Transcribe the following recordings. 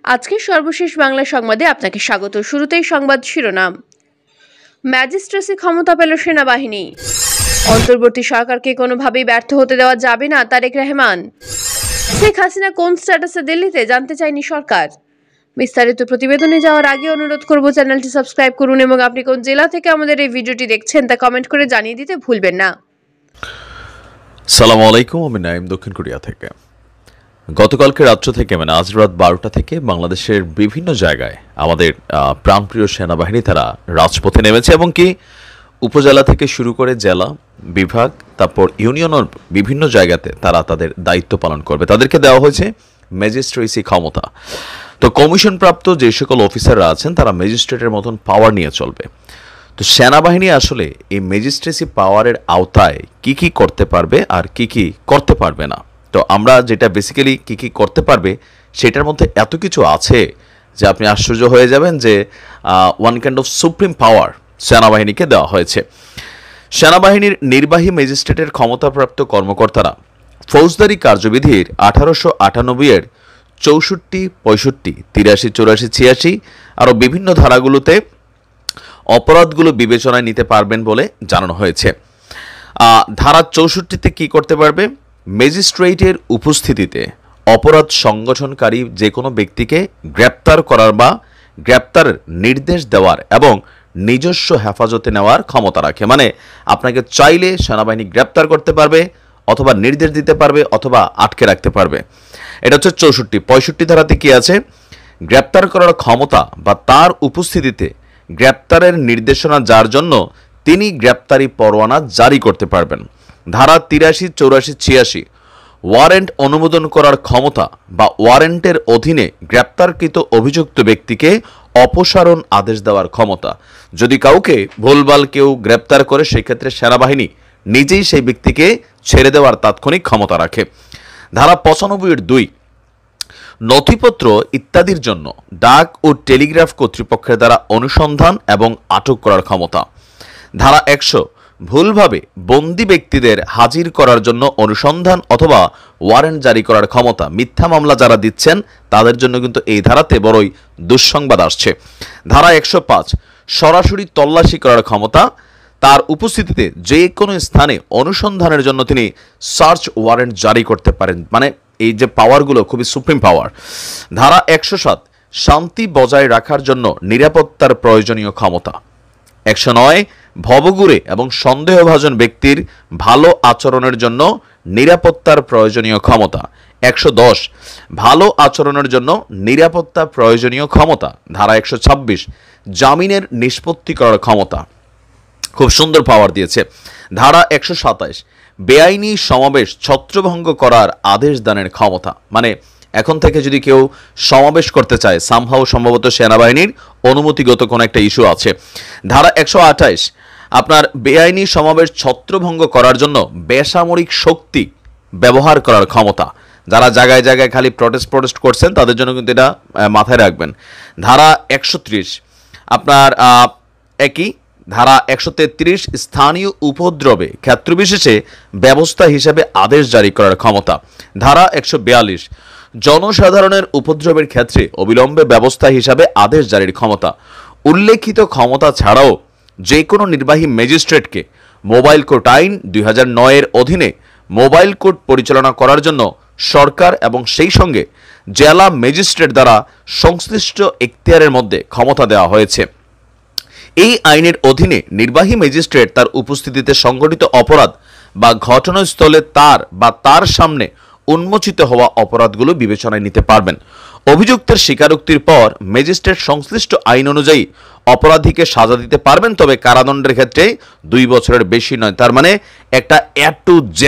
আজকের সর্বশেষ বাংলা সংবাদে আপনাকে স্বাগত। শুরুতেই সংবাদ শিরোনাম। ম্যাজিস্ট্রেসি ক্ষমতা পেল সেনাবাহিনী। অন্তর্বর্তী সরকারকে কোনোভাবেই ব্যর্থ হতে দেওয়া যাবে না, তারেক রহমান। শেখ হাসিনা কোন স্ট্যাটাসে দিল্লিতে, জানতে চায়নি সরকার। বিস্তারিত প্রতিবেদনে যাওয়ার আগে অনুরোধ করব চ্যানেলটি সাবস্ক্রাইব করুন এবং আপনি কোন জেলা থেকে আমাদের এই ভিডিওটি দেখছেন তা কমেন্ট করে জানিয়ে দিতে ভুলবেন না। সালামু আলাইকুম, আমি নাইম দক্ষিণ কোরিয়া থেকে। গতকালকে রাত্র থেকে মানে আজ রাত 12টা থেকে বাংলাদেশের বিভিন্ন জায়গায় আমাদের প্রাণপ্রিয় সেনাবাহিনী তারা রাজপথে নেমেছে এবং কি উপজেলা থেকে শুরু করে জেলা বিভাগ তারপর ইউনিয়নের বিভিন্ন জায়গাতে তারা তাদের দায়িত্ব পালন করবে। তাদেরকে দেওয়া হয়েছে ম্যাজিস্ট্রেসি ক্ষমতা। তো কমিশনপ্রাপ্ত যে সকল অফিসাররা আছেন তারা ম্যাজিস্ট্রেটের মতন পাওয়ার নিয়ে চলবে। তো সেনাবাহিনী আসলে এই ম্যাজিস্ট্রেসি পাওয়ারের আওতায় কি কি করতে পারবে আর কি কি করতে পারবে না। তো আমরা যেটা বেসিক্যালি কি কি করতে পারবে সেটার মধ্যে এত কিছু আছে যে আপনি আশ্চর্য হয়ে যাবেন যে ওয়ান কাইন্ড অফ সুপ্রিম পাওয়ার সেনাবাহিনীকে দেওয়া হয়েছে। সেনাবাহিনীর নির্বাহী ম্যাজিস্ট্রেটের ক্ষমতাপ্রাপ্ত কর্মকর্তারা ফৌজদারি কার্যবিধির 1898-এর 64, 65, 83, 84, 86 আরও বিভিন্ন ধারাগুলোতে অপরাধগুলো বিবেচনায় নিতে পারবেন বলে জানানো হয়েছে। ধারা 64তে কি করতে পারবে? ম্যাজিস্ট্রেটের উপস্থিতিতে অপরাধ সংগঠনকারী যে কোনো ব্যক্তিকে গ্রেপ্তার করার বা গ্রেপ্তারের নির্দেশ দেওয়ার এবং নিজস্ব হেফাজতে নেওয়ার ক্ষমতা রাখে। মানে আপনাকে চাইলে সেনাবাহিনী গ্রেপ্তার করতে পারবে অথবা নির্দেশ দিতে পারবে অথবা আটকে রাখতে পারবে। এটা হচ্ছে 64। 65 ধারাতে কি আছে? গ্রেপ্তার করার ক্ষমতা বা তার উপস্থিতিতে গ্রেপ্তারের নির্দেশনা যার জন্য তিনি গ্রেপ্তারি পরোয়ানা জারি করতে পারবেন। ধারা 83, 84, 86 ওয়ারেন্ট অনুমোদন করার ক্ষমতা বা ওয়ারেন্টের অধীনে গ্রেপ্তারকৃত অভিযুক্ত ব্যক্তিকে অপসারণ আদেশ দেওয়ার ক্ষমতা। যদি কাউকে ভুলভাল কেউ গ্রেপ্তার করে সেক্ষেত্রে সেনাবাহিনী নিজেই সেই ব্যক্তিকে ছেড়ে দেওয়ার তাৎক্ষণিক ক্ষমতা রাখে। ধারা 95-2 নথিপত্র ইত্যাদির জন্য ডাক ও টেলিগ্রাফ কর্তৃপক্ষের দ্বারা অনুসন্ধান এবং আটক করার ক্ষমতা। ধারা 100 ভুলভাবে বন্দী ব্যক্তিদের হাজির করার জন্য অনুসন্ধান অথবা ওয়ারেন্ট জারি করার ক্ষমতা। মিথ্যা মামলা যারা দিচ্ছেন তাদের জন্য কিন্তু এই ধারাতে বড়ই দুঃসংবাদ আসছে। ধারা 105 সরাসরি তল্লাশি করার ক্ষমতা। তার উপস্থিতিতে যে কোনো স্থানে অনুসন্ধানের জন্য তিনি সার্চ ওয়ারেন্ট জারি করতে পারেন। মানে এই যে পাওয়ারগুলো খুবই সুপ্রিম পাওয়ার। ধারা 107 শান্তি বজায় রাখার জন্য নিরাপত্তার প্রয়োজনীয় ক্ষমতা। 109 ভবঘুরে এবং সন্দেহভাজন ব্যক্তির ভালো আচরণের জন্য নিরাপত্তার প্রয়োজনীয় ক্ষমতা। 110 ভালো আচরণের জন্য নিরাপত্তা প্রয়োজনীয় ক্ষমতা। ধারা 126 জামিনের নিষ্পত্তি করার ক্ষমতা। খুব সুন্দর পাওয়ার দিয়েছে। ধারা 127 বেআইনি সমাবেশ ছত্রভঙ্গ করার আদেশ দানের ক্ষমতা। মানে এখন থেকে যদি কেউ সমাবেশ করতে চায় সামহাও সম্ভবত সেনাবাহিনীর অনুমতিগত কোনো একটা ইস্যু আছে। ধারা 128 আপনার বেআইনি সমাবেশ ছত্রভঙ্গ করার জন্য বেসামরিক শক্তি ব্যবহার করার ক্ষমতা। যারা জায়গায় জায়গায় খালি প্রটেস্ট করছেন তাদের জন্য কিন্তু এটা মাথায় রাখবেন। ধারা 130 আপনার একই ধারা 133 স্থানীয় উপদ্রবে ক্ষেত্রবিশেষে ব্যবস্থা হিসেবে আদেশ জারি করার ক্ষমতা। ধারা 142 জনসাধারণের উপদ্রবের ক্ষেত্রে অবিলম্বে ব্যবস্থা হিসাবে আদেশ জারির ক্ষমতা। উল্লেখিত ক্ষমতা ছাড়াও যে কোনো নির্বাহী ম্যাজিস্ট্রেটকে মোবাইল কোর্ট আইন 2009-এর অধীনে মোবাইল কোর্ট পরিচালনা করার জন্য সরকার এবং সেই সঙ্গে জেলা ম্যাজিস্ট্রেট দ্বারা সংশ্লিষ্ট এখতিয়ারের মধ্যে ক্ষমতা দেওয়া হয়েছে। এই আইনের অধীনে নির্বাহী ম্যাজিস্ট্রেট তার উপস্থিতিতে সংঘটিত অপরাধ বা ঘটনাস্থলে তার বা তার সামনে উন্মোচিত হওয়া অপরাধগুলো বিবেচনায় নিতে পারবেন। অভিযুক্তের স্বীকারোক্তির পর ম্যাজিস্ট্রেট সংশ্লিষ্ট আইন অনুযায়ী অপরাধীকে সাজা দিতে পারবেন, তবে কারাদণ্ডের ক্ষেত্রে 2 বছরের বেশি নয়। তার মানে একটা A to Z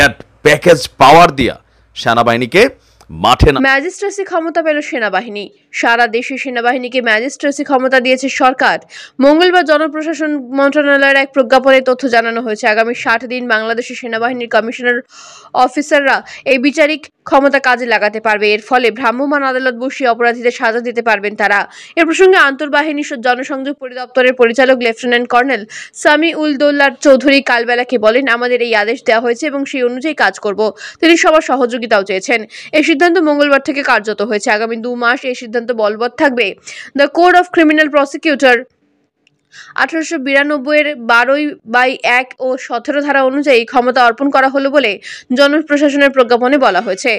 প্যাকেজ পাওয়ার দিয়া সেনাবাহিনীকে মাঠে না। ম্যাজিস্ট্রেসি ক্ষমতা পেল সেনাবাহিনী। সারা দেশে সেনাবাহিনীকে ম্যাজিস্ট্রেসি ক্ষমতা দিয়েছে সরকার। মঙ্গলবার জনপ্রশাসন মন্ত্রণালয়ের এক প্রজ্ঞাপনে তথ্য জানানো হয়েছে। আগামী 60 দিন বাংলাদেশের সেনাবাহিনীর কমিশনার অফিসাররা এই বিচারিক ক্ষমতা কাজে লাগাতে পারবে। এর ফলে ভ্রাম্যমাণ আদালত বসিয়ে অপরাধীদের সাজা দিতে পারবেন তারা। এ প্রসঙ্গে আন্তর্বাহিনী জনসংযোগ পরিদপ্তরের পরিচালক লেফটেন্যান্ট কর্নেল সামি উল দৌলা চৌধুরী কালবেলাকে বলেন, আমাদের এই আদেশ দেওয়া হয়েছে এবং সেই অনুযায়ী কাজ করব। তিনি সবার সহযোগিতাও চেয়েছেন। এই সিদ্ধান্ত মঙ্গলবার থেকে কার্যত হয়েছে। আগামী 2 মাস এই সিদ্ধান্ত বলবৎ থাকবে। The code of criminal prosecutor 1892 এর 12/1 ও 17 ধারা অনুযায়ী ক্ষমতা অর্পণ করা হলো বলে জনপ্রশাসনের প্রজ্ঞাপনে বলা হয়েছে।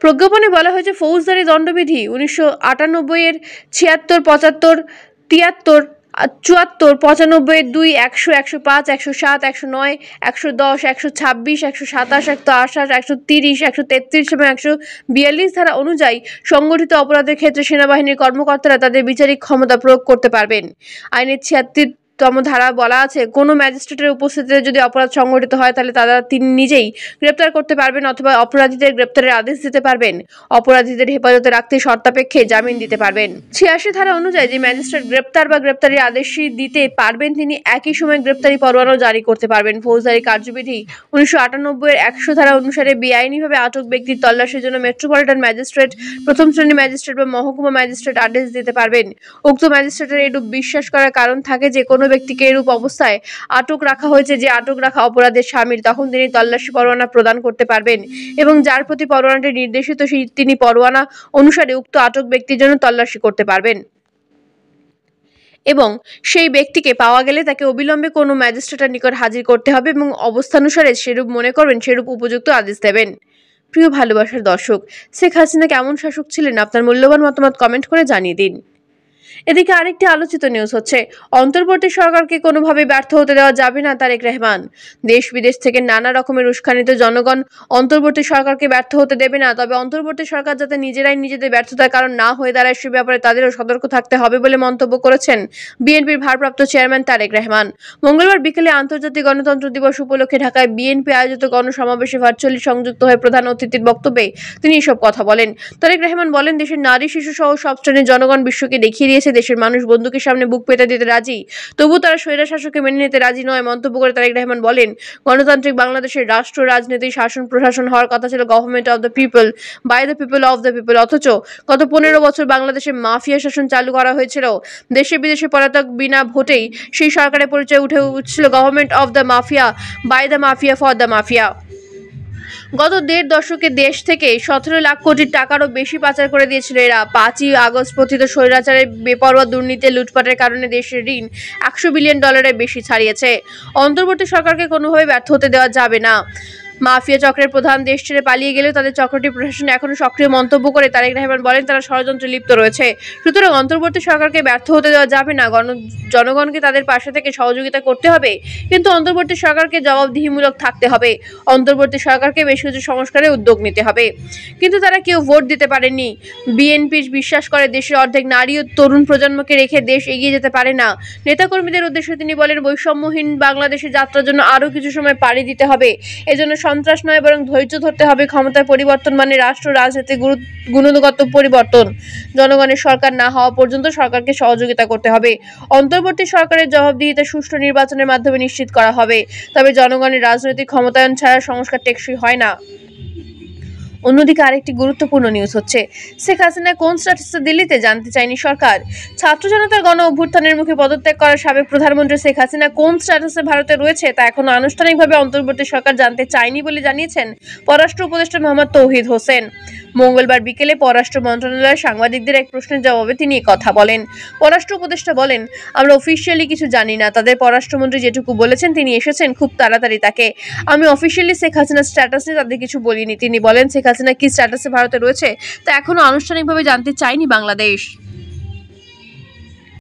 প্রজ্ঞাপনে বলা হয়েছে, ফৌজদারি দণ্ডবিধি 1998 এর 76, 75, 73, 74, 95, 2, 100, 105, 107, 109, 110, 126, 127, 128, 130, 133 এবং 142 ধারা অনুযায়ী সংগঠিত অপরাধের ক্ষেত্রে সেনাবাহিনীর কর্মকর্তারা তাদের বিচারিক ক্ষমতা প্রয়োগ করতে পারবেন। আইনের 76তম ধারা বলা আছে, কোনো ম্যাজিস্ট্রেটের উপস্থিতিতে যদি অপরাধ সংঘটিত হয় তাহলে তিনি নিজেই গ্রেপ্তার করতে পারবেন অথবা অপরাধীদের গ্রেপ্তারের আদেশ দিতে পারবেন। অপরাধীদের হেফাজতে রাখতে শর্তাপেক্ষে জামিন দিতে পারবেন। 86 ধারা অনুযায়ী যে ম্যাজিস্ট্রেট গ্রেপ্তার বা গ্রেপ্তারের আদেশ দিতে পারবেন তিনি একই সময় গ্রেপ্তারি পরোয়ানাও জারি করতে পারবেন। ফৌজদারি কার্যবিধি 1998 এর 100 ধারা অনুসারে বেআইনিভাবে আটক ব্যক্তির তল্লাশির জন্য মেট্রোপলিটন ম্যাজিস্ট্রেট, প্রথম শ্রেণী ম্যাজিস্ট্রেট বা মহকুমা ম্যাজিস্ট্রেট আদেশ দিতে পারবেন। উক্ত ম্যাজিস্ট্রেটের এরূপ বিশ্বাস করার কারণ থাকে যে কোনো ব্যক্তিকে এরূপ অবস্থায় আটক রাখা হয়েছে যে আটক রাখা অপরাধের শামিল, তখন তিনি তল্লাশি পরোয়ানা প্রদান করতে পারবেন এবং যার প্রতি পরোয়ানাটি নির্দেশিত তিনি পরোয়ানা অনুসারে উক্ত আটক ব্যক্তির জন্য তল্লাশি করতে পারবেন এবং সেই ব্যক্তিকে পাওয়া গেলে তাকে অবিলম্বে কোনো ম্যাজিস্ট্রেটের নিকট হাজির করতে হবে এবং অবস্থানুসারে সেরূপ মনে করবেন সেরূপ উপযুক্ত আদেশ দেবেন। প্রিয় ভালোবাসার দর্শক, শেখ হাসিনা কেমন শাসক ছিলেন? আপনার মূল্যবান মতামত কমেন্ট করে জানিয়ে দিন। এদিকে আরেকটি আলোচিত নিউজ হচ্ছে, অন্তর্বর্তী সরকারকে কোনোভাবে ব্যর্থ হতে দেওয়া যাবে না তারেক রহমান। দেশ বিদেশ থেকে নানা রকমের উস্কানিতে জনগণ অন্তর্বর্তী সরকারকে ব্যর্থ হতে দেবে না, তবে অন্তর্বর্তী সরকার যাতে নিজেরাই নিজেদের ব্যর্থতার কারণ না হয়ে দাঁড়ায় সে ব্যাপারে তাদেরও সতর্ক থাকতে হবে বলে মন্তব্য করেছেন বিএনপির ভারপ্রাপ্ত চেয়ারম্যান তারেক রহমান। মঙ্গলবার বিকেলে আন্তর্জাতিক গণতন্ত্র দিবস উপলক্ষে ঢাকায় বিএনপি আয়োজিত গণসমাবেশে ভার্চুয়ালি সংযুক্ত হয়ে প্রধান অতিথির বক্তব্যে তিনি এসব কথা বলেন। তারেক রহমান বলেন, দেশের নারী, শিশু সহ সব শ্রেণীর জনগণ বিশ্বকে দেখিয়ে দিয়েছে দেশের মানুষ বন্দুকের সামনে বুক পেতে দিতে রাজি, তবু তারা স্বৈরা শাসককে মেনে নিতে রাজি নয়। মন্তব্য করে তারেক রহমান বলেন, গণতান্ত্রিক বাংলাদেশের রাষ্ট্র রাজনীতি শাসন প্রশাসন হওয়ার কথা ছিল government of the people, by the people, of the people, অথচ গত 15 বছর বাংলাদেশে মাফিয়া শাসন চালু করা হয়েছিল। দেশে বিদেশে পলাতক বিনা ভোটেই সেই সরকারের পরিচয় উঠে উঠছিল government of the mafia, by the mafia, for the mafia. গত 1.5 দশকে দেশ থেকে 17 লাখ কোটি টাকারও বেশি পাচার করে দিয়েছিল এরা। 5ই আগস্ট পতিত স্বৈরাচারের বেপরোয়া দুর্নীতি লুটপাটের কারণে দেশের ঋণ $100 বিলিয়ন বেশি ছাড়িয়েছে। অন্তর্বর্তী সরকারকে কোনোভাবে ব্যর্থ হতে দেওয়া যাবে না। মাফিয়া চক্রের প্রধান দেশ ছেড়ে পালিয়ে গেলেও তাদের চক্রটি প্রশাসনে এখনো সক্রিয়। মন্তব্য করে তারেক রহমান বলেন, তারা ষড়যন্ত্রে লিপ্ত রয়েছে, সুতরাং অন্তর্বর্তী সরকারকে ব্যর্থ হতে দেওয়া যাবে না। জনগণকে তাদের পাশে থেকে সহযোগিতা করতে হবে, কিন্তু অন্তর্বর্তী সরকারকে জবাবদিহিমূলক থাকতে হবে। অন্তর্বর্তী সরকারকে বেশ কিছু সংস্কারের উদ্যোগ নিতে হবে, কিন্তু তারা কেউ ভোট দিতে পারেননি। বিএনপি বিশ্বাস করে দেশের অর্ধেক নারী ও তরুণ প্রজন্মকে রেখে দেশ এগিয়ে যেতে পারে না। নেতাকর্মীদের উদ্দেশ্যে তিনি বলেন, বৈষম্যহীন বাংলাদেশে যাত্রার জন্য আরও কিছু সময় পাড়ি দিতে হবে। এজন্য সন্ত্রাস নয় বরং ধৈর্য ধরতে হবে। ক্ষমতার পরিবর্তন মানে রাষ্ট্র রাজনীতির গুণগত পরিবর্তন। জনগণের সরকার না হওয়া পর্যন্ত সরকারকে সহযোগিতা করতে হবে। অন্তর্বর্তী সরকারের জবাবদিহিতা সুষ্ঠু নির্বাচনের মাধ্যমে নিশ্চিত করা হবে, তবে জনগণের রাজনৈতিক ক্ষমতায়ন ছাড়া সংস্কার টেকসই হয় না। অন্যদিকে আরেকটি গুরুত্বপূর্ণ নিউজ হচ্ছে, শেখ হাসিনা কোন স্ট্যাটাসে দিল্লিতে জানতে চায়নি সরকার। ছাত্র জনতার গণ অভ্যুত্থানের মুখে পদত্যাগ করা সাবেক প্রধানমন্ত্রী শেখ হাসিনা কোন স্ট্যাটাসে ভারতে রয়েছে তা এখনো আনুষ্ঠানিকভাবে অন্তর্বর্তী সরকার জানতে চায়নি বলে জানিয়েছেন পররাষ্ট্র উপদেষ্টা মোহাম্মদ তৌহিদ হোসেন। মঙ্গলবার বিকেলে পররাষ্ট্র মন্ত্রণালয়ের সাংবাদিকদের এক প্রশ্নের জবাবে তিনি কথা বলেন। পররাষ্ট্র উপদেষ্টা বলেন, আমরা অফিসিয়ালি কিছু জানি না। তাদের পররাষ্ট্রমন্ত্রী যেটুকু বলেছেন তিনি এসেছেন খুব তাড়াতাড়ি তাকে। আমি অফিসিয়ালি শেখ হাসিনার স্ট্যাটাস নিয়ে তাদের কিছু বলিনি। তিনি বলেন, শেখ হাসিনা কি স্ট্যাটাসে ভারতে রয়েছে তা এখনো আনুষ্ঠানিকভাবে জানতে চায়নি বাংলাদেশ।